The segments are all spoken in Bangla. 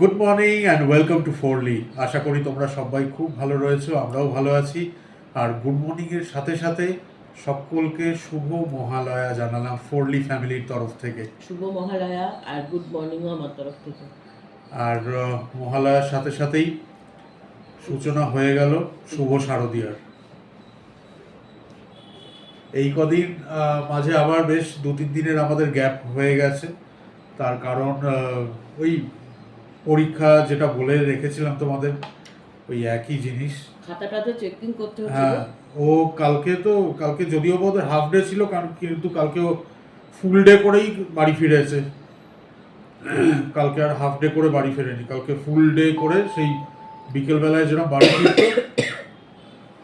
Good morning and welcome to ফোরলি। আশা করি তোমরা সবাই খুব ভালো রয়েছো, আমরাও ভালো আছি। আর গুড মর্নিংয়ের সাথে সাথে সকলকে শুভ মহালয়া জানালাম ফোরলি ফ্যামিলির তরফ থেকে। শুভ মহালয়া আর গুড মর্নিংও আমার তরফ থেকে। আর মহালয়ার সাথে সাথেই সূচনা হয়ে গেল শুভ শারদীয়ার। এই কদিন মাঝে আবার বেশ 2-3 দিনের আমাদের গ্যাপ হয়ে গেছে। তার কারণ ওই পরীক্ষা যেটা বলে রেখেছিলাম তোমাদের, ওই একই জিনিস। খাতাটাতে চেকিং করতে হচ্ছে। হ্যাঁ, ও কালকে যদিও বোধহয় হাফ ডে ছিল, কারণ কিন্তু কালকে ও ফুল ডে করেই বাড়ি ফিরেছে। কালকে আর হাফ ডে করে বাড়ি ফেরেনি, কালকে ফুল ডে করে সেই বিকেলবেলায় যেরকম বাড়ি ফিরত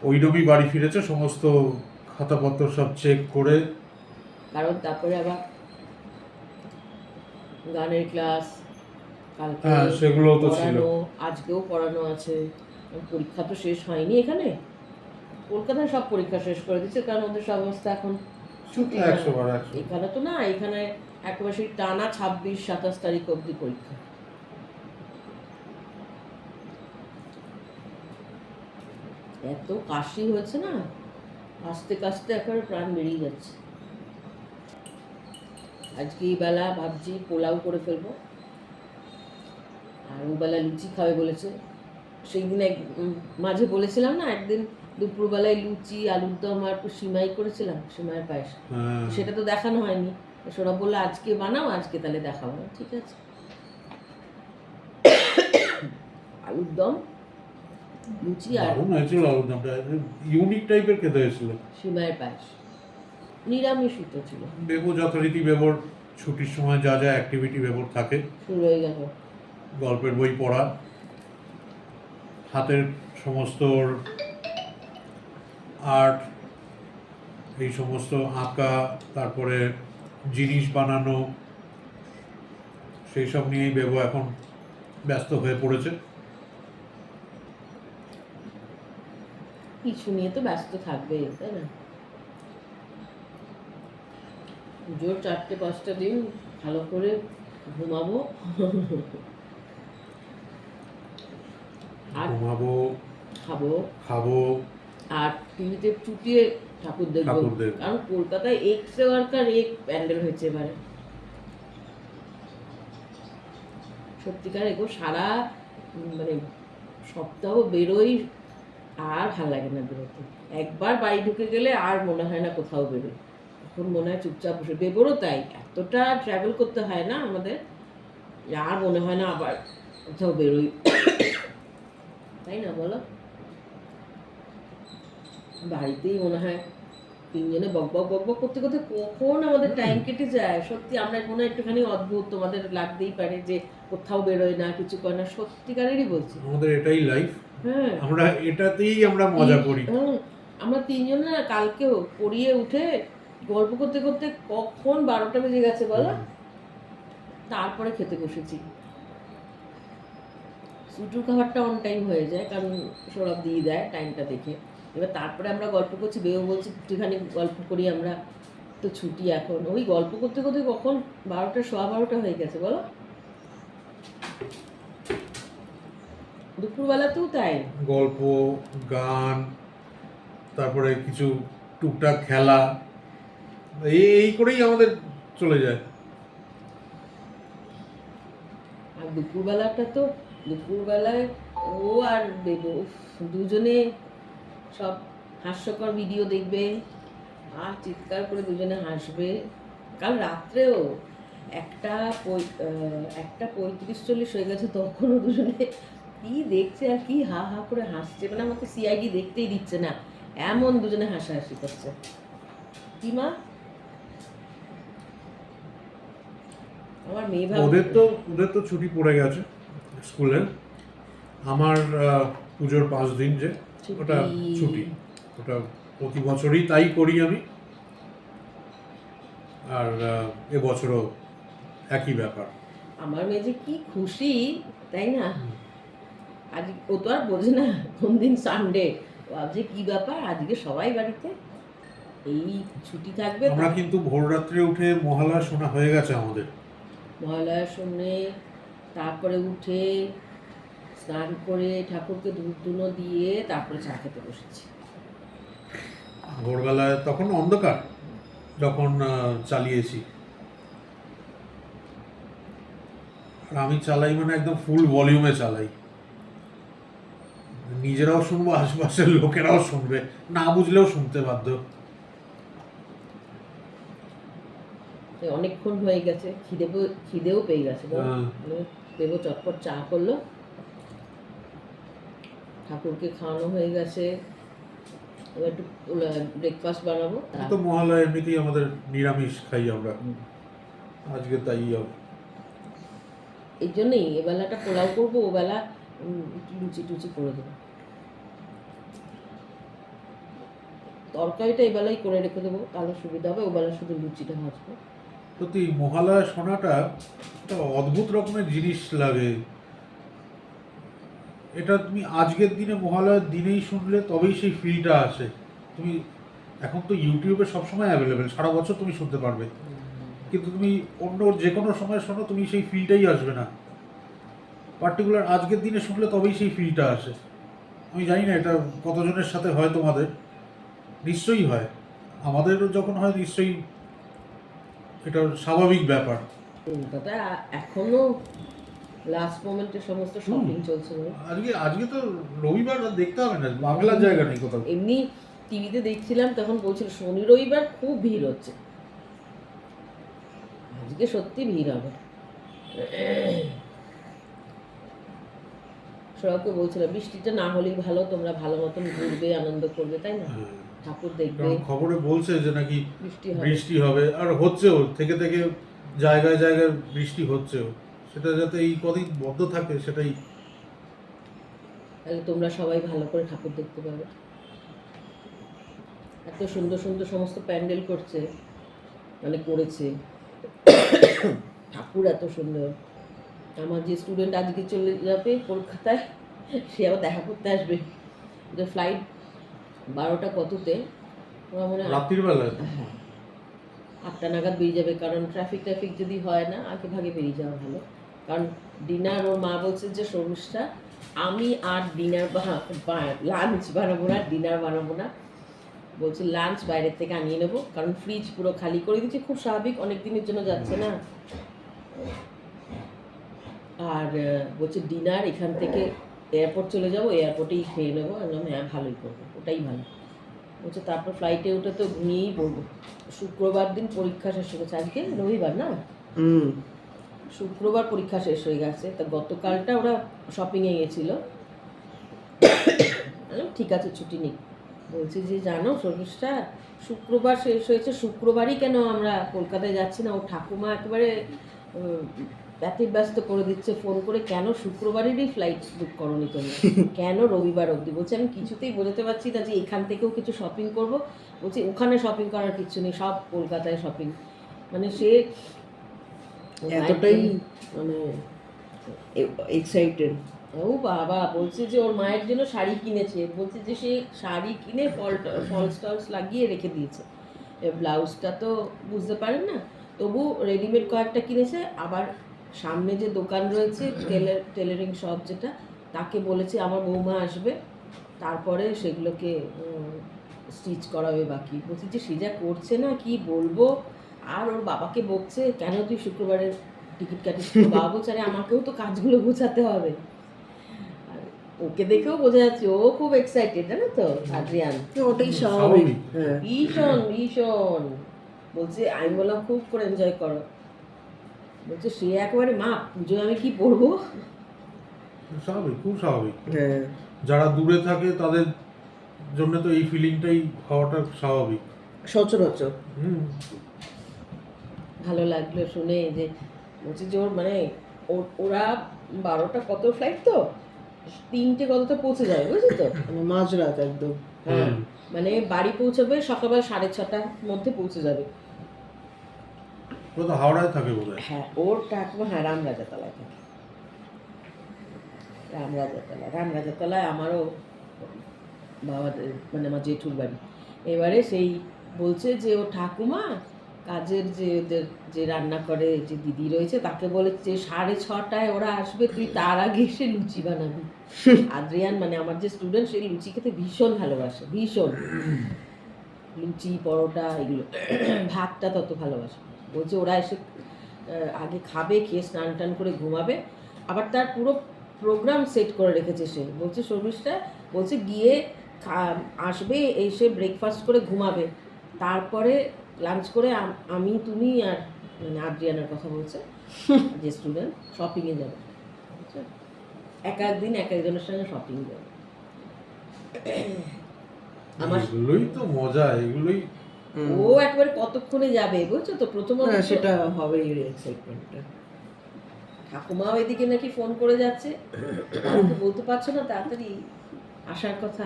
ওইরকমই বাড়ি ফিরেছে, সমস্ত খাতাপত্র সব চেক করে। কারণ তারপরে আবার গানের ক্লাস কালকে, হ্যাঁ সেগুলো তো ছিল, আজকেও পড়ানো আছে। পরীক্ষা তো শেষ হয়নি এখানে, কলকাতায় সব পরীক্ষা শেষ করে দিচ্ছে, কারণ ওদের সব অবস্থা এখন ছুটি। এখানে তো না, এখানে একেবারে সেই টানা 26-27 তারিখ অবধি পরীক্ষা। এত কাশি হয়েছে না, আস্তে কাস্তে একেবারে প্রাণ বেরিয়ে যাচ্ছে। আজকে এই বেলা ভাবছি পোলাও করে ফেলবো, আর ওবেলা লুচি খাবে বলেছে। সেই দিন মাঝে বলেছিলাম না, একদিন দুপুরবেলায় লুচি, আলুর দম আর সিমাই করেছিলাম, সিমাইয়ের পায়েস। সেটা তো দেখানো হয়নি। সৌরভ বললো আজকে বানাও, আজকে তাহলে দেখাবো। ঠিক আছে, আলুর দম, লুচি আর আলুর দমটা ইউনিক টাইপের খেতে হয়েছিল। সিমাইয়ের পায়েস নিরামিষই তো ছিল। বেবু যথারীতি বেবর ছুটির সময় যা যা অ্যাক্টিভিটি বেবর থাকে শুরু হয়ে গেল। গল্পের বই পড়া, হাতের সমস্ত আর্ট, এই সমস্ত আঁকা, তারপরে জিনিস বানানো, সেই সব নিয়েই বেবো এখন ব্যস্ত হয়ে পড়েছে। কিছু নিয়ে তো ব্যস্ত থাকবে, তাই না? পুজোর 4-5টা দিন ভালো করে ঘুমাবো, ঘুমাবো, খাবো আর টিভিতে চুটিয়ে ঠাকুর দেখবো। কারণ কলকাতায় এক্সে ওয়ার্কার এক প্যান্ডেল হয়েছে এবারে। সত্যিকার এগো সারা মানে সপ্তাহ বেরোই, আর ভাল লাগে না বেরোতে। একবার বাড়ি ঢুকে গেলে আর মনে হয় না কোথাও বেরোই, এখন মনে হয় চুপচাপ বসে। বেরোরও তাই, এতটা ট্রাভেল করতে হয় না আমাদের, আর মনে হয় না আবার কোথাও বেরোই, তাই না বলো? বাড়িতেই মনে হয় তিনজনে বকবক বকবক করতে করতে কখন আমাদের টাইম কেটে যায়। সত্যি আমরা মনে হয় একটুখানি অদ্ভুত, তোমাদের লাগতেই পারে যে কোথাও বেরোয় না, কিছু করে না। সত্যিকারেরই বলছি, আমাদের এটাই লাইফ। হ্যাঁ, আমরা এটাতেই আমরা মজা করি। আমরা তিনজন না কালকেও পড়িয়ে উঠে গল্প করতে করতে কখন 12টা বেজে গেছে বলো। তারপরে খেতে বসেছি। সুটুর খাবারটা অন টাইম হয়ে যায়, কারণ সৌরভ দিয়ে দেয় টাইমটা দেখে। এবার তারপরে আমরা গল্প করছি, বেও বলছি একটুখানি গল্প করি, আমরা তো ছুটি এখন। ওই গল্প করতে করতে কখন 12টা, 12:15 হয়ে গেছে বলো। দুপুরবেলাতেও তাই, গল্প, গান, তারপরে কিছু টুকটাক খেলা, এই করেই আমাদের চলে যায়। আর দুপুরবেলায় ও আর দেবো দুজনে সব হাস্যকর ভিডিও দেখবে আর চিৎকার করে দুজনে হাসবে। কাল রাত্রেও 1:35-40 হয়ে গেছে, তখনও দুজনে কি দেখছে আর কি হা হা করে হাসছে। মানে আমাকে সিআইডি দেখতেই দিচ্ছে না, এমন দুজনে হাসাহাসি করছে। কি মা, আমার মেয়ে ওদের তো ছুটি পড়ে গেছে স্কুলে। আমার পুজোর 5 দিন যে ওটা ছুটি, ওটা প্রতি বছরই তাই করি আমি। আর এবছরও একই ব্যাপার। আমার মেয়ে যে কি খুশি, তাই না? আজ ও তো আর বোঝে না কোন দিন সানডে, আজকে কি ব্যাপার, আজকে সবাই বাড়িতে, এই ছুটি থাকবে। আমরা কিন্তু ভোর রাত্রে উঠে মহালয়া শোনা হয়ে গেছে আমাদের। মহালয়া শুনে তারপরে উঠে স্নান করে ঠাকুরকে ধূপ ধুনো দিয়ে তারপরে চা খেতে বসেছি। ভোরবেলায় তখন অন্ধকার, যখন চালিয়েছি। আর আমি চালাই মানে একদম ফুল ভলিউমে চালাই, নিজেরাও শুনবো, আশেপাশের লোকেরাও শুনবে, না বুঝলেও শুনতে বাধ্য। অনেকক্ষণ হয়ে গেছে, খিদেও পেয়ে গেছে। হ্যাঁ। দেবো চটপট চা করলো, ঠাকুরকে খাওয়ানো হয়ে গেছে, এবার একটু ব্রেকফাস্ট বানাবো। তো মহালয়া এমনিতেই আমাদের নিরামিষ খাই আমরা, আজকে তাই হবে। এই জন্যই এবেলাটা পোলাও করবো, ওবেলা লুচি টুচি করে দেবো। তরকারিটা এবেলাই করে রেখে দেবো, তাহলে সুবিধা হবে, ওবেলা শুধু লুচিটা ভাজবো। সত্যি মহালয়া শোনাটা একটা অদ্ভুত রকমের জিনিস লাগে। এটা তুমি আজকের দিনে মহালয়ার দিনেই শুনলে তবেই সেই ফিলটা আসে। তুমি এখন তো ইউটিউবে সবসময় অ্যাভেলেবেল, সারা বছর তুমি শুনতে পারবে, কিন্তু তুমি অন্য যে কোনো সময় শোনো, তুমি সেই ফিলটাই আসবে না। পার্টিকুলার আজকের দিনে শুনলে তবেই সেই ফিলটা আসে। আমি জানি না এটা কতজনের সাথে হয়, তোমাদের নিশ্চয়ই হয়, আমাদেরও যখন হয় নিশ্চয়ই এটা স্বাভাবিক ব্যাপার। কলকাতা এখনো লাস্ট মোমেন্টে সমস্ত শপিং চলছে। আজকে তো রবিবার, দেখতে হবে না, বাংলার জায়গা নেই কোথাও। এমনি টিভিতে দেখছিলাম, তখন বলছিল শনি রবিবার খুব ভিড় হচ্ছে। আজকে সত্যি ভিড় হবে। সবাইকে বলছিল বৃষ্টিটা না হলেই ভালো, তোমরা ভালো মতন ঘুরবে, আনন্দ করবে, তাই না? ঠাকুর দেখবে। খবরে বলছে যে নাকি বৃষ্টি বৃষ্টি হবে, আর হচ্ছেও, থেকে থেকে জায়গায় জায়গায় বৃষ্টি হচ্ছেও। সেটা যাতে এই কদিন বন্ধ থাকে, সেটাই। তাহলে তোমরা সবাই ভালো করে ঠাকুর দেখতে পাবে। এত সুন্দর সুন্দর সমস্ত প্যান্ডেল করছে, মানে করেছে, ঠাকুর এত সুন্দর। আমার যে স্টুডেন্ট আজকে চলে যাবে কলকাতায়, সে আবার দেখা করতে আসবে। যে ফ্লাইট 12টা কততে, ওরা মনে হয় রাত্রির বেলায়। হ্যাঁ, 8টা নাগাদ বেরিয়ে যাবে, কারণ ট্রাফিক যদি হয় না, আগে ভাগে বেরিয়ে যাওয়া ভালো। কারণ ডিনার ওর মা বলছে যে সরুষটা, আমি আর লাঞ্চ বানাবো না, ডিনার বানাবো না, বলছে লাঞ্চ বাইরের থেকে আনিয়ে নেবো, কারণ ফ্রিজ পুরো খালি করে দিচ্ছে। খুব স্বাভাবিক, অনেক দিনের জন্য যাচ্ছে না। আর বলছে ডিনার এখান থেকে এয়ারপোর্ট চলে যাবো, এয়ারপোর্টেই খেয়ে নেবো। একদম হ্যাঁ, ভালোই করবো, ওটাই ভালো। বলছে তারপর ফ্লাইটে উঠে তো ঘুমিয়েই পড়বো। শুক্রবার দিন পরীক্ষা শেষ হয়ে গেছে, আজকে রবিবার না, শুক্রবার পরীক্ষা শেষ হয়ে গেছে। তা গতকালটা ওরা শপিংয়ে গেছিলো, ঠিক আছে ছুটি নেই। বলছে যে জানো সর্বিসটা, শুক্রবার শেষ হয়েছে, শুক্রবারই কেন আমরা কলকাতায় যাচ্ছি না? ও ঠাকুমা একেবারে ব্যস্ত করে দিচ্ছে ফোন করে, কেন শুক্রবারেরই ফ্লাইট বুক করোনি তোমরা, কেন রবিবার অবধি? বলছে আমি কিছুতেই বোঝাতে পারছি না যে এখান থেকেও কিছু শপিং করব। বলছি ওখানে শপিং করার কিছু নেই, সব কলকাতায় শপিং। মানে সে এতটাই মানে এক্সাইটেড। ও বাবা, বলছে যে ওর মায়ের জন্য শাড়ি কিনেছে, বলছে যে সে শাড়ি কিনে ফলস টলস লাগিয়ে রেখে দিয়েছে। ব্লাউজটা তো বুঝতে পারেন না, তবু রেডিমেড কয়েকটা কিনেছে। আবার সামনে যে দোকান রয়েছে টেলারিং শপ, যেটা, তাকে বলেছে আমার বৌমা আসবে, তারপরে সেগুলোকে স্টিচ করাবে বাকি। বলছি যে সে যা করছে না, কি বলবো। আর ওর বাবাকে বকছে, কেন তুই শুক্রবারের টিকিট কাটিস? বাবা বলছে আরে আমাকেও তো কাজগুলো গোছাতে হবে। আর ওকে দেখেও বোঝা যাচ্ছে ও খুব এক্সাইটেড, জানো তো আদ্রিয়ান। ওটাই স্বাভাবিক। হ্যাঁ, ভীষণ ভীষণ। বলছে আমি বললাম খুব করে এনজয় করো। বলছে সে একেবারে মা পুজো আমি কি পড়বো। স্বাভাবিক, খুব স্বাভাবিক। হ্যাঁ, যারা দূরে থাকে তাদের জন্য তো এই ফিলিংটাই হওয়াটা স্বাভাবিক। সচরাচর। ভালো লাগলো শুনে যে, বলছি যে ওর মানে ওরা 12টা কত ফ্লাইট, তো 3টে কতটা পৌঁছে যাবে, বুঝলি তো? মানে মাঝরাত একদম। হ্যাঁ, মানে বাড়ি পৌঁছাবে সকালবেলা 6:30টার মধ্যে পৌঁছে যাবে। ও তো হাওড়ায় থাকে বোধ হয়। হ্যাঁ, ওর ঠাকুমা, হ্যাঁ, রামরাজাতলায় থাকে। রামরাজাতলায় আমারও বাবা, মানে আমার জেঠুর বাড়ি। এবারে সেই বলছে যে ও ঠাকুমা কাজের যে ওদের যে রান্না করে যে দিদি রয়েছে তাকে বলে যে 6:30টায় ওরা আসবে, তুই তার আগে এসে লুচি বানাবি। আদ্রিয়ান মানে আমার যে স্টুডেন্ট, সে লুচি খেতে ভীষণ ভালোবাসে, ভীষণ। লুচি পরোটা এগুলো, ভাতটা তত ভালোবাসে। বলছে ওরা এসে আগে খাবে, খেয়ে স্নান টান করে ঘুমাবে। আবার তার পুরো প্রোগ্রাম সেট করে রেখেছে সে। বলছে শর্মিষ্ঠা, বলছে গিয়ে আসবে, এসে ব্রেকফাস্ট করে ঘুমাবে, তারপরে লাঞ্চ করে আমি তুমি আর মানে আদ্রিয়ানের কথা বলছে যে স্টুডেন্ট শপিংয়ে যাবে। বুঝছো? এক একদিন এক একজনের সঙ্গে শপিং যাবে। আমার এগুলোই তো মজা, এগুলোই। ও একবারে কতক্ষণে যাবে বুঝছো তো, প্রথমত হ্যাঁ, সেটা হবেই এক্সাইটমেন্টটা। ঠাকুমাও এদিকে নাকি ফোন করে যাচ্ছে, আমাকে বলতে পারছো না তাড়াতাড়ি আসার কথা।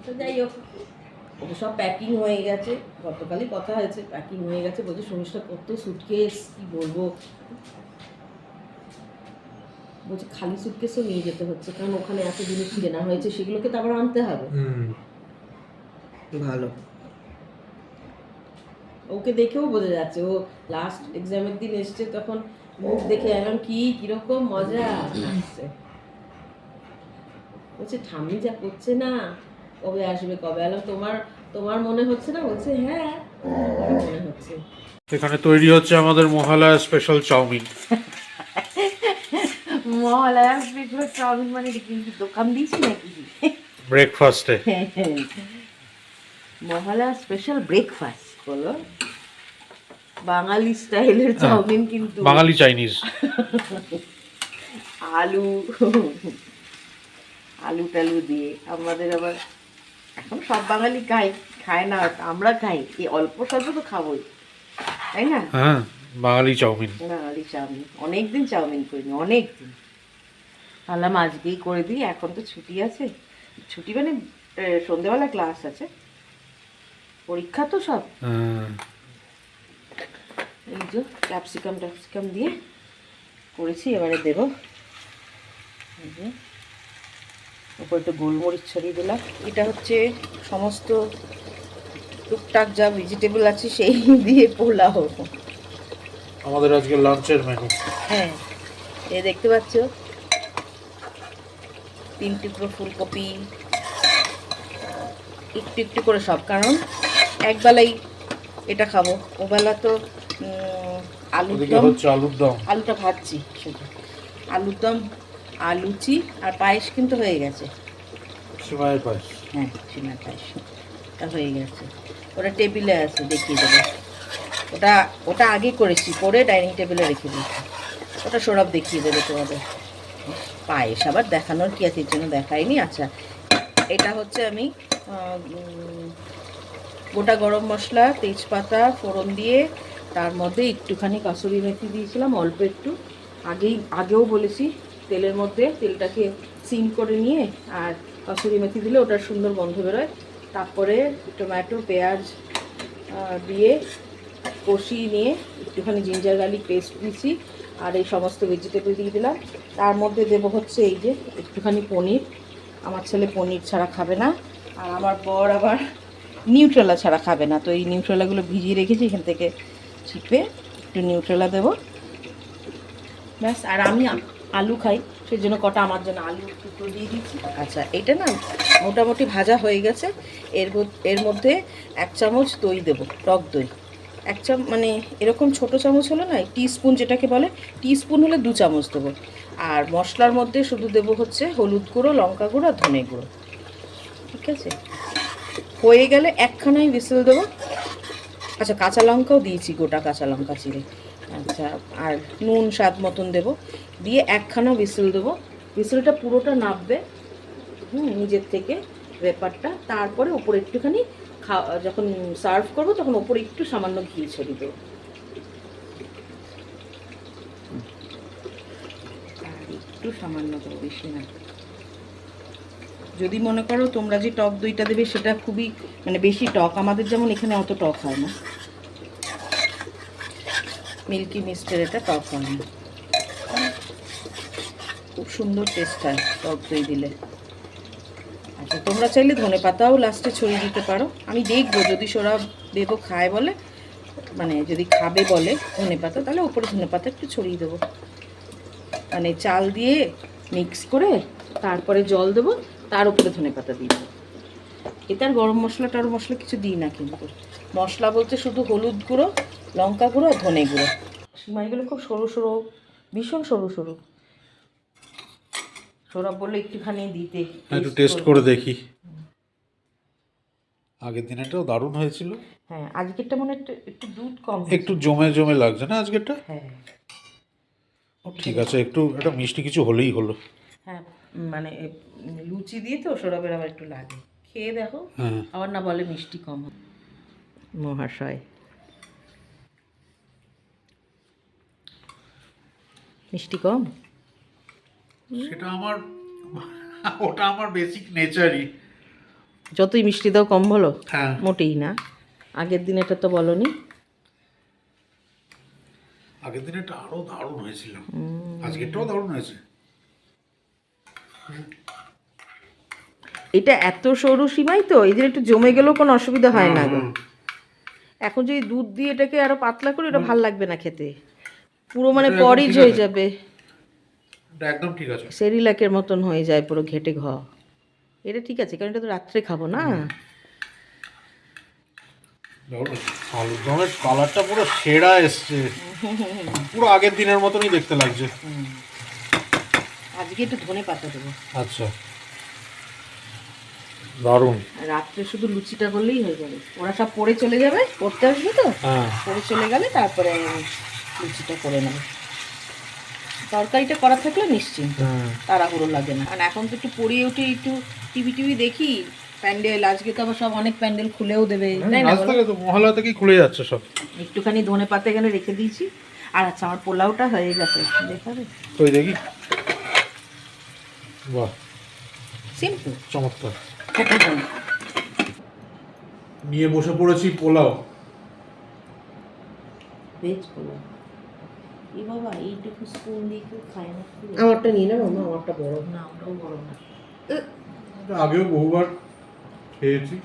তো যাই হোক, ওটা সব প্যাকিং হয়ে গেছে, গতকালই কথা হয়েছে, প্যাকিং হয়ে গেছে। বলছে সমস্যা কত সুটকেস, কি বলবো। বলছে খালি সুটকেসও নিয়ে যেতে হচ্ছে, কারণ ওখানে এত জিনিস কেনা হয়েছে, সেগুলোকে তো আবার আনতে হবে। ভালো। ওকে দেখেও বোঝা যাচ্ছে, ও লাস্ট এক্সামের দিন এসছে, তখন মুখ দেখে এলাম কিরকম মজা আসছে। বলছে ঠাম্মি যা করছে না, কবে আসবে কবে। এলাম তোমার মনে হচ্ছে না? বলছে হ্যাঁ আমারও মনে হচ্ছে। এখানে তৈরি হচ্ছে আমাদের Mahalaya special chowmein. Mahalaya special chowmein মানে কিন্তু দোকান দিয়েছি নাকি? ব্রেকফাস্টে মহালয়া স্পেশাল ব্রেকফাস্ট বলো, বাঙালি স্টাইলের চাউমিন কিন্তু, বাঙালি চাইনিজ। আলু আলু টালু দিয়ে। আমাদের আবার এখন সব বাঙালি খায় না, আমরা খাই, এই অল্প স্বল্প তো খাবোই, তাই না? হ্যাঁ, বাঙালি চাউমিন। বাঙালি চাউমিন অনেকদিন চাউমিন করিনি, অনেকদিন। ভাবলাম আজকেই করে দিই, এখন তো ছুটি আছে। ছুটি মানে সন্ধ্যেবেলা ক্লাস আছে, পরীক্ষা তো সব। এই যে ক্যাপসিকাম দিয়ে করেছি, এবারে দেবো। এই যে ওপর একটু গোলমরিচ ছড়িয়ে দিলাম। এটা হচ্ছে সমস্ত টুকটাক যা ভেজিটেবল আছে সেই দিয়ে পোলাও। আমাদের আজকে লাঞ্চের মেনু। হ্যাঁ, এই দেখতে পাচ্ছ 3 টুকরো ফুলকপি, একটু একটু করে সব, কারণ একবেলাই এটা খাবো, ওবেলা তো আলুর দম, আলুটা ভাজছি শুধু, আলুর দম, আলুচি আর পায়েস কিন্তু হয়ে গেছে। সিমাইয়ের পায়েস। হ্যাঁ, সিমাইয়ের পায়েসটা হয়ে গেছে, ওটা টেবিলে আছে, দেখিয়ে দেবো। ওটা আগে করেছি, করে ডাইনিং টেবিলে রেখে দিয়েছি, ওটা সৌরভ দেখিয়ে দেবে তোমাদের। পায়েস আবার দেখানোর কি আছে, এর জন্য দেখাইনি। আচ্ছা, এটা হচ্ছে আমি গোটা গরম মশলা, তেজপাতা ফোড়ন দিয়ে, তার মধ্যে একটুখানি কাসুরি মেথি দিয়েছিলাম, অল্প একটু। আগেও বলেছি, তেলের মধ্যে তেলটাকে সিম করে নিয়ে আর কাসুরি মেথি দিলে ওটার সুন্দর গন্ধ বেরোয়। তারপরে টমেটো পেঁয়াজ দিয়ে কষিয়ে নিয়ে একটুখানি জিঞ্জার গার্লিক পেস্ট দিয়েছি, আর এই সমস্ত ভেজিটেবল দিয়ে দিলাম। তার মধ্যে দেবো হচ্ছে এই যে একটুখানি পনির, আমার ছেলে পনির ছাড়া খাবে না, আর আমার বর আবার নিউট্রেলা ছাড়া খাবে না। তো এই নিউট্রেলাগুলো ভিজিয়ে রেখেছি, এখান থেকে চিপে একটু নিউট্রেলা দেবো, ব্যাস। আর আমি আলু খাই, সেই জন্য কটা আমার জন্য আলু টুকরো দিয়ে দিচ্ছি। আচ্ছা, এটা না মোটামুটি ভাজা হয়ে গেছে। এর মধ্যে 1 চামচ দই দেবো, টক দই। মানে এরকম ছোট চামচ হলো না, টিস্পুন যেটাকে বলে, টিস্পুন হলে 2 চামচ দেবো। আর মশলার মধ্যে শুধু দেবো হচ্ছে হলুদ গুঁড়ো, লঙ্কা গুঁড়ো আর ধনে গুঁড়ো, ঠিক আছে? হয়ে গেলে একখানাই হুইসেল দেবো। আচ্ছা, কাঁচা লঙ্কাও দিয়েছি, গোটা কাঁচা লঙ্কা চিড়ে। আচ্ছা, আর নুন স্বাদ মতন দেবো, দিয়ে একখানা হুইসেল দেবো। হুইসেলটা পুরোটা নাববে নিজের থেকে ব্যাপারটা। তারপরে ওপরে একটুখানি যখন সার্ভ করবো তখন ওপরে একটু সামান্য ঘি ছড়িয়ে দেবো, আর একটু সামান্য দেবো, বেশি না। যদি মনে করো তোমরা যে টক দইটা দেবে সেটা খুবই মানে বেশি টক, আমাদের যেমন এখানে অত টক হয় না, মিল্কি মিস্টের এটা টক হয় না, খুব সুন্দর টেস্ট হয় টক দই দিলে। আচ্ছা, তোমরা চাইলে ধনেপাতাও লাস্টে ছড়িয়ে দিতে পারো, আমি দেখবো যদি সৌরভ দেবো খায় বলে মানে যদি খাবে বলে ধনে পাতা, তাহলে ওপরে ধনে পাতা একটু ছড়িয়ে দেবো। মানে চাল দিয়ে মিক্স করে তারপরে জল দেবো, তার উপরে ধনে পাতা দিয়ে দেবো। এতে আর গরম মশলা টরম মশলা কিছু দিই না, কিন্তু মশলা বলতে শুধু হলুদ গুঁড়ো, লঙ্কা গুঁড়ো আর ধনে গুঁড়ো। সিমাইগুলো খুব সরু সরু, ভীষণ সরু সরু। সৌরভ বললো একটুখানি দিতে, একটু টেস্ট করে দেখি। আগের দিনেরটাও দারুণ হয়েছিল। হ্যাঁ, আজকেরটা মনে হয় একটু একটু দুধ কম, একটু জমে জমে লাগছে না আজকেরটা? হ্যাঁ ও ঠিক আছে, একটু একটা মিষ্টি কিছু হলেই হলো। হ্যাঁ, মানে লুচি দিয়ে তো সৌরভের আবার একটু লাগে। খেয়ে দেখো, হ্যাঁ, আবার না বলে মিষ্টি কম। মহাশয়, মিষ্টি কম? সেটা আমার ওটা আমার বেসিক নেচারই। যতই মিষ্টি দাও কম বলো? হ্যাঁ, মোটেই না। আগের দিন এটা তো বলনি। আগের দিনেরটা আরো দারুণ হয়েছিল, আজকেরটাও দারুণ হয়েছে। এটা এত সরু সিমাই তো, এই যে একটু জমে গেলেও কোনো অসুবিধা হয় না গো। এখন যদি দুধ দিয়ে এটাকে আরো পাতলা করে, এটা ভাল লাগবে না খেতে, পুরো মানে এটা একদম পরিজ ঠিক হয়ে আছে। যাবে, এটা একদম ঠিক আছে। সেরিলাকের মতন হয়ে যায় পুরো ঘেটে ঘ। এটা ঠিক আছে, কারণ এটা তো রাত্রে খাবো না। আলুদমের কালারটা পুরো সেরা এসছে, পুরো আগের দিনের মতনই দেখতে লাগছে। আজকে একটু ধনে পাতা দেবো। আচ্ছা, দারুণ। রাত্রে শুধু লুচিটা করলেই হয়ে যাবে, ওরা সব পড়ে চলে যাবে, পড়তে আসবে তো, হ্যাঁ, পড়ে চলে গেলে তারপরে আমি লুচিটা করে নেব। তরকারিটা করা থাকলে নিশ্চিন্ত, তাড়াহুড়ো লাগে না। আর এখন তো একটু পড়িয়ে উঠে একটু টিভি টিভি দেখি, প্যান্ডেল আজকে তো আবার সব অনেক প্যান্ডেল খুলেও দেবে, তাই না আজ বলো? থেকে তো মহালয়া থেকেই খুলে যাচ্ছে সব। একটুখানি ধনে পাতা এখানে রেখে দিয়েছি। আর আচ্ছা, আমার পোলাওটা হয়ে গেছে, দেখাবে? ওই দেখি, বাহ, সিম্পল। চমৎকার। নিয়ে বসে পড়েছি পোলাও। ভেজ পোলাও। এ বাবা, এইটুকু স্পুন দিয়ে কেউ খায় না? আমারটা নিয়ে নেবো, আমারটা বড়। না, ওটাও বড় না। এটা আগেও বহুবার খেয়েছি,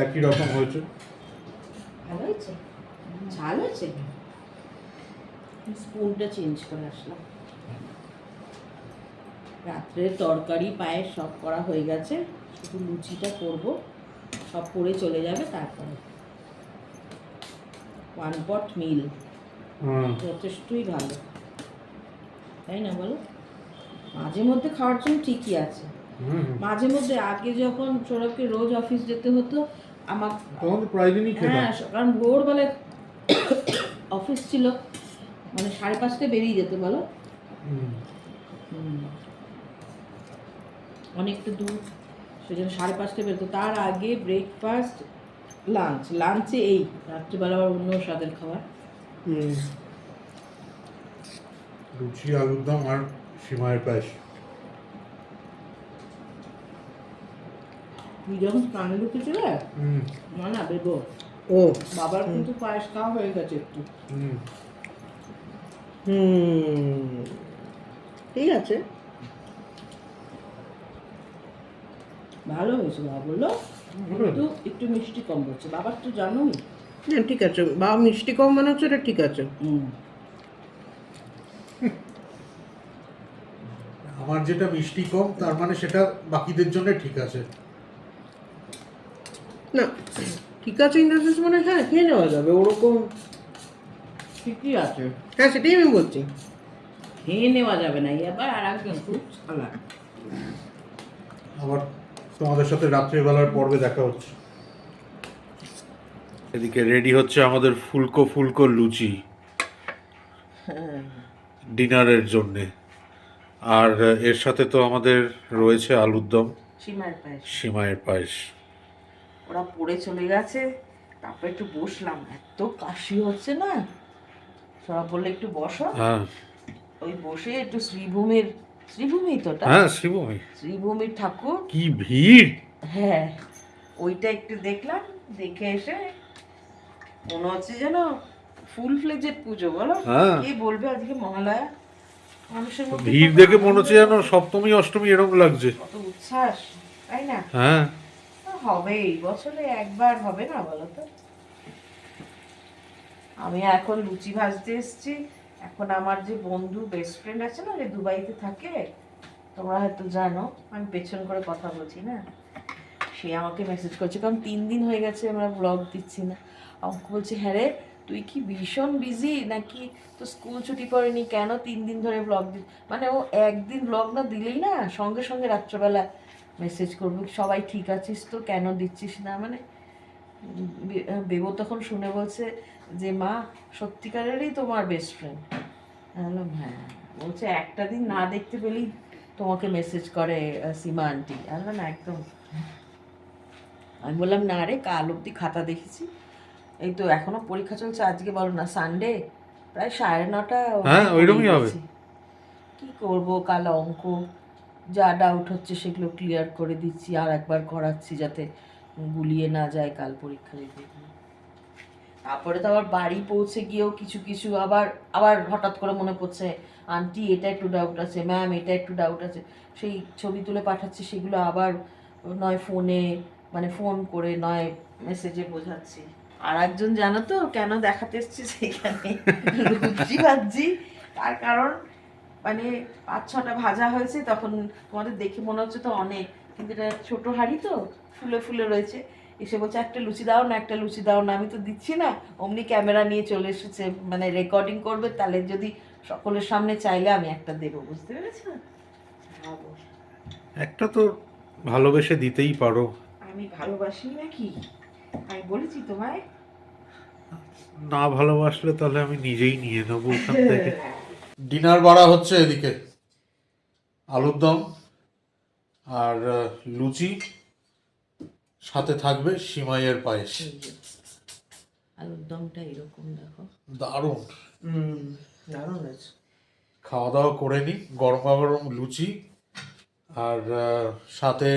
একই রকম হয়েছে। ভালো হয়েছে, ঝাল হয়েছে। স্পুনটা চেঞ্জ করে আসলাম। রাত্রে তরকারি পায়েস সব করা হয়ে গেছে, শুধু লুচিটা করব, সব পড়ে চলে যাবে তারপরে। ওয়ান পট মিল যথেষ্টই ভালো, তাই না বলো? মাঝে মধ্যে খাওয়ার জন্য ঠিকই আছে। মাঝে মধ্যে আগে যখন সৌরভকে রোজ অফিস যেতে হতো, আমার তখন তো প্রায় দিনই খেতাম। হ্যাঁ, কারণ ভোরবেলায় অফিস ছিল, মানে 5:30টায় বেরিয়ে যেতে বলো, অনেকটা দূর, সেজন্য 5:30টায় বেরোতো। তার আগে ব্রেকফাস্ট, লাঞ্চ, লাঞ্চে এই রাত্রিবেলা আবার অন্য স্বাদের খাবার। লুচি, আলুর দম আর সিমাইয়ের পায়েস। তুই যখন কানে ঢুকেছিলে না বেবো, ও বাবার কিন্তু পায়েস খাওয়া হয়ে গেছে একটু। ঠিক আছে। ভালো হয়েছে, বাবা বললো, কিন্তু একটু মিষ্টি কম হচ্ছে। বাবার তো জানোই। না ঠিক আছে, বা মিষ্টি কম মনে হচ্ছে, এটা ঠিক আছে। আমার যেটা মিষ্টি কম, তার মানে সেটা বাকিদের জন্য ঠিক আছে। না ঠিক আছে, ইন দ্য সেন্স মানে হ্যাঁ খেয়ে নেওয়া যাবে ওরকম। ঠিকই আছে, হ্যাঁ সেটাই আমি বলছি। খেয়ে নেওয়া যাবে না এবার, আর একজন খুব চালাক। আবার তোমাদের সাথে রাত্রিবেলার পর্বে দেখা হচ্ছে। এদিকে রেডি হচ্ছে আমাদের ফুলকো ফুলকো লুচি ডিনারের জন্যে। আর এর সাথে তো আমাদের রয়েছে আলুর দম, সিমার পায়েস। সিমাইয়ের পায়েস। ওরা পড়ে চলে গেছে, তারপর একটু বসলাম, এত কাশি হচ্ছে না, সব বললে একটু বসো। হ্যাঁ, ওই বসে একটু শ্রীভূমি তো ওটা, হ্যাঁ, শ্রীভূমি। শ্রীভূমির ঠাকুর, কি ভিড়! হ্যাঁ ওইটা একটু দেখলাম, দেখে এসে মনে হচ্ছে যেন ফুল ফ্লেজেড পুজো বলো। হ্যাঁ। কে বলবে আজকে মহালয়া, মানুষের মধ্যে ভিড় দেখে মনে হচ্ছে যেন সপ্তমী অষ্টমী এরকম লাগছে। কত উচ্ছ্বাস, তাই না? হ্যাঁ, হবেই, বছরে একবার হবে না বলো তো? আমি এখন লুচি ভাজতে এসেছি। এখন আমার যে বন্ধু বেস্ট ফ্রেন্ড আছে না, যে দুবাইতে থাকে, তোমরা হয়তো জানো, আমি পেছন করে কথা বলছি না, সে আমাকে মেসেজ করছে, কারণ 3 দিন হয়ে গেছে আমরা ব্লগ দিচ্ছি না। আমাকে বলছে, হ্যাঁ রে তুই কি ভীষণ বিজি নাকি, তো স্কুল ছুটি পড়েনি কেন 3 দিন ধরে ব্লগ দি, মানে ও একদিন ব্লগ না দিলেই না সঙ্গে সঙ্গে রাত্রেবেলা মেসেজ করবে, সবাই ঠিক আছিস তো, কেন দিচ্ছিস না, মানে বেবো তখন শুনে বলছে যে মা সত্যিকারেরই তোমার বেস্ট ফ্রেন্ড। বললাম হ্যাঁ। বলছে একটা দিন না দেখতে পেলেই তোমাকে মেসেজ করে সীমা আন্টি। বললাম একদম। আমি বললাম না রে, কাল অবধি খাতা দেখেছি, এই তো এখনো পরীক্ষা চলছে, আজকে বলো না সানডে, প্রায় 9:30 হ্যাঁ, ওইরকমই হবে। কি করব, কাল অঙ্ক যা ডাউট হচ্ছে সেগুলো ক্লিয়ার করে দিচ্ছি, আর একবার করাচ্ছি যাতে গুলিয়ে না যায় কাল পরীক্ষা দিতে গিয়ে। তারপরে তো আবার বাড়ি পৌঁছে গিয়েও কিছু কিছু আবার আবার হঠাৎ করে মনে পড়ছে, আন্টি এটা একটু ডাউট আছে, ম্যাম এটা একটু ডাউট আছে, সেই ছবি তুলে পাঠাচ্ছি, সেগুলো আবার নয় ফোনে, মানে ফোন করে নয় মেসেজে বোঝাচ্ছি। আর একজন জানো তো কেন দেখাতে এসছি সেখানে লুচি ভাজি, তার কারণ মানে 5-6টা ভাজা হয়েছে, তখন তোমাদের দেখে মনে হচ্ছে তো অনেক, কিন্তু এটা ছোট হাঁড়ি তো ফুলে ফুলে রয়েছে। এসে বলছে একটা লুচি দাও না, একটা লুচি দাও না, আমি তো দিচ্ছি না, অমনি ক্যামেরা নিয়ে চলে এসেছে, মানে রেকর্ডিং করবে, তাহলে যদি সকলের সামনে চাইলে আমি একটা দেবো, বুঝতে পেরেছো? একটা তো ভালোবেসে দিতেই পারো। আমি ভালোবাসি নাকি, আমি বলেছি তোমায়? না ভালোবাসলে তাহলে আমি নিজেই নিয়ে নেবো ওখান থেকে। ডিনার বাড়া হচ্ছে এদিকে, আলুর দম আর লুচি, সাথে থাকবে সিমাইয়ের পায়েস। আলুর দমটা এরকম দেখো, দারুণ। দারুণ আছে। খাওয়া দাওয়া করে নি, গরমা গরম লুচি, আর সাথে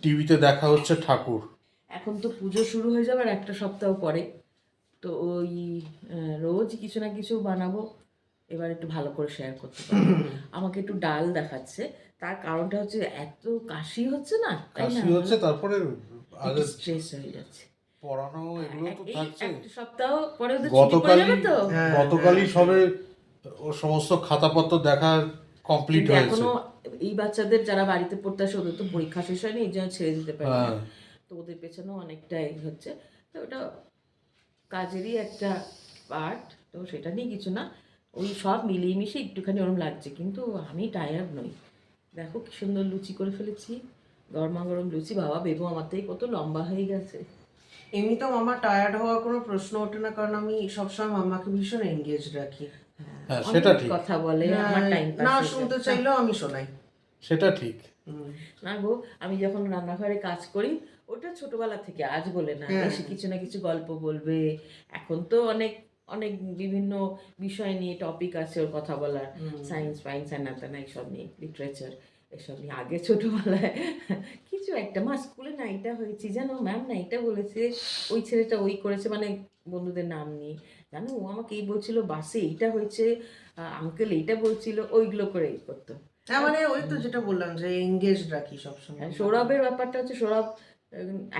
টিভিতে দেখা হচ্ছে ঠাকুর। এখন তো পুজো শুরু হয়ে যাবে আর একটা সপ্তাহ পরে, তো ওই রোজ কিছু না কিছু বানাবো, এবার একটু ভালো করে শেয়ার করতে পারবো। আমাকে একটু ডাল দেখাচ্ছে, তার কারণটা হচ্ছে এত কাশি হচ্ছে না, তাই না, কাশি হচ্ছে, তারপরে আগে স্ট্রেস হয়ে যাচ্ছে। পড়ানো এগুলো তো এই থাকছে। একটা সপ্তাহ পরে ওদের ছুটি পড়ে যাবে তো। গতকালই সবে ও সমস্ত খাতাপত্র দেখা কমপ্লিট কিন্তু হয়েছে। এখনো এই বাচ্চাদের যারা বাড়িতে পড়তে আসে ওদের তো পরীক্ষা শেষ হয়নি, এই জন্য ছেড়ে দিতে পারে না। তো ওদের পেছনেও অনেকটাই হচ্ছে, তো ওটা কাজেরই একটা পার্ট, তো সেটা নিয়ে কিছু না, ওই সব মিলিয়ে মিশিয়ে একটুখানি ওরম লাগছে, কিন্তু আমি টায়ার্ড নই। দেখো কি সুন্দর লুচি করে ফেলেছি, গরমা গরম লুচি। বাবা বেবু আমার থেকে কত লম্বা হয়ে গেছে। এমনিতেও মামা টায়ার্ড হওয়ার কোনো প্রশ্ন ওঠে না, কারণ আমি সবসময় মামাকে ভীষণ এনগেজ রাখি। হ্যাঁ, সেটা অনেক ঠিক। কথা বলে, আমার টাইম পাস না শুনতে চাইলেও আমি শোনাই। সেটা ঠিক। না গো, আমি যখন রান্নাঘরে কাজ করি, ওটা ছোটবেলা থেকে, আজ বলে না, এসে কিছু না কিছু গল্প বলবে। এখন তো অনেক অনেক বিভিন্ন বিষয় নিয়ে টপিক আছে ওর কথা বলার, সায়েন্স ফাইন্স না এইসব নিয়ে, লিটারেচার এসব নিয়ে। আগে ছোটবেলায় কিছু একটা, মা স্কুলে না এটা হয়েছে জানো, ম্যাম না এটা বলেছে, ওই ছেলেটা ওই করেছে, মানে বন্ধুদের নাম নিয়ে, জানো ও আমাকে এই বলছিল বাসে এইটা হয়েছে, আঙ্কেল এইটা বলছিল, ওইগুলো করে এই করতো। হ্যাঁ মানে ওই তো যেটা বললাম যে এনগেজ রাখি সবসময়। সৌরভের ব্যাপারটা হচ্ছে, সৌরভ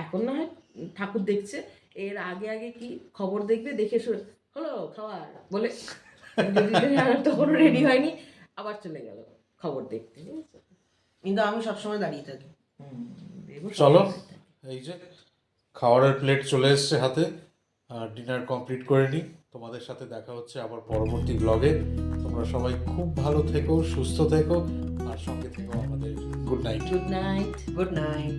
এখন না হয় ঠাকুর দেখছে, এর আগে আগে কি খবর দেখবে, দেখে হলো খাওয়া বলে তখন রেডি হয়নি, আবার চলে গেল খবর দেখতে। কিন্তু আমি সবসময় দাঁড়িয়ে থাকি। চলো, এই যে খাবারের প্লেট চলে এসছে হাতে, আর ডিনার কমপ্লিট করে নিই। তোমাদের সাথে দেখা হচ্ছে আবার পরবর্তী ব্লগে। তোমরা সবাই খুব ভালো থেকো, সুস্থ থেকো, আর সঙ্গে থেকো আমাদের। Good night. Good night. Good night.